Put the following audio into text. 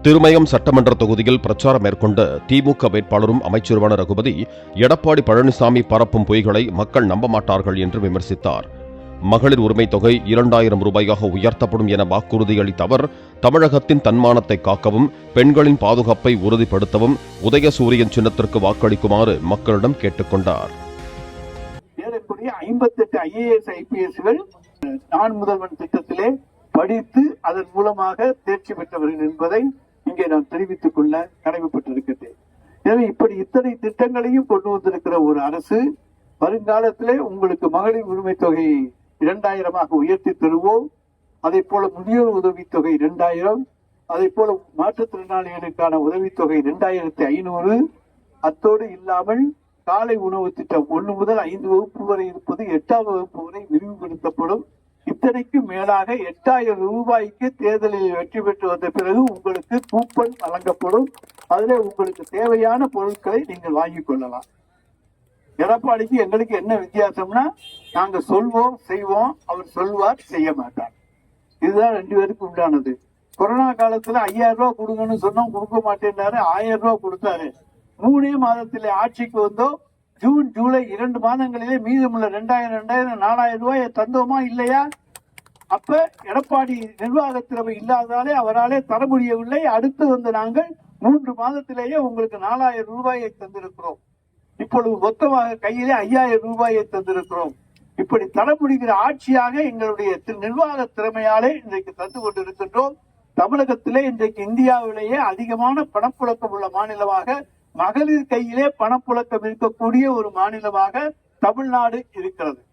திருமயம் சட்டமன்ற தொகுதியில் பிரச்சாரம் மேற்கொண்ட திமுக வேட்பாளரும் அமைச்சருமான ரகுபதி, எடப்பாடி பழனிசாமி பரப்பும் பொய்களை மக்கள் நம்ப மாட்டார்கள் என்று விமர்சித்தார். மகளிர் உரிமைத் தொகை 2000 ரூபாயாக உயர்த்தப்படும் என வாக்குறுதி அளித்த அவர், தமிழகத்தின் தன்மானத்தை காக்கவும் பெண்களின் பாதுகாப்பை உறுதிப்படுத்தவும் உதயசூரியன் சின்னத்திற்கு வாக்களிக்குமாறு மக்களிடம் கேட்டுக் கொண்டார். 58 IAS IPSகள் நான் முதல்வன் திட்டத்திலே படித்து அதன் மூலமாக தேர்ச்சி பெற்றவர்கள் என்பதை இங்கே நான் தெரிவித்துக் கொள்ள கடமைப்பட்டிருக்கிறேன். எனவே இப்படி இத்தனை திட்டங்களையும் கொண்டு வந்திருக்கிற ஒரு அரசு வருங்காலத்திலே உங்களுக்கு மகளிர் உரிமை தொகையை 2000 உயர்த்தி தருவோம். அதே போல முதியோர் உதவித்தொகை 2000, அதே போல மாற்றுத்திறனாளிகளுக்கான உதவித்தொகை 2500, அத்தோடு இல்லாமல் காலை உணவு திட்டம் 1 முதல் 5 வகுப்பு வரை இருப்பது 8ஆம் வகுப்பு வரை விரிவுபடுத்தப்படும். இத்தனைக்கும் மேலாக 8000 ரூபாய்க்கு தேர்தலில் வெற்றி பெற்று வந்த பிறகு உங்களுக்கு கூப்பன் வழங்கப்படும். அதில் உங்களுக்கு தேவையான பொருட்களை நீங்கள் வாங்கிக் கொள்ளலாம். எடப்பாடிக்கு எங்களுக்கு என்ன வித்தியாசம்னா, நாங்க சொல்வோம் செய்வோம், அவர் சொல்வார் செய்ய மாட்டார். இதுதான் 2 பேருக்கு உண்டானது. கொரோனா காலத்துல 5000 ரூபாய் கொடுங்கன்னு சொன்னோம், கொடுக்க மாட்டேன்னாரு. 1000 ரூபாய் கொடுத்தாரு. 3 மாதத்திலே ஆட்சிக்கு வந்தோம். ஜூன் ஜூலை 2 மாதங்களிலே மீதமுள்ள 2000 4000 ரூபாயை தந்தோமா இல்லையா? அப்ப எடப்பாடி நிர்வாக திறமை இல்லாதாலே அவராலே தர முடியவில்லை. அடுத்து வந்து நாங்கள் 3 மாதத்திலேயே உங்களுக்கு 4000 ரூபாயை தந்திருக்கிறோம். இப்பொழுது மொத்தமாக கையிலே 5000 ரூபாயை தந்திருக்கிறோம். இப்படி தர முடிகிற ஆட்சியாக எங்களுடைய நிர்வாக திறமையாலே இன்றைக்கு தந்து கொண்டிருக்கின்றோம். தமிழகத்திலே இன்றைக்கு இந்தியாவிலேயே அதிகமான பணப்புழக்கம் உள்ள மாநிலமாக, மகளிர் கையிலே பணப்புழக்கம் இருக்கக்கூடிய ஒரு மாநிலமாக தமிழ்நாடு இருக்கிறது.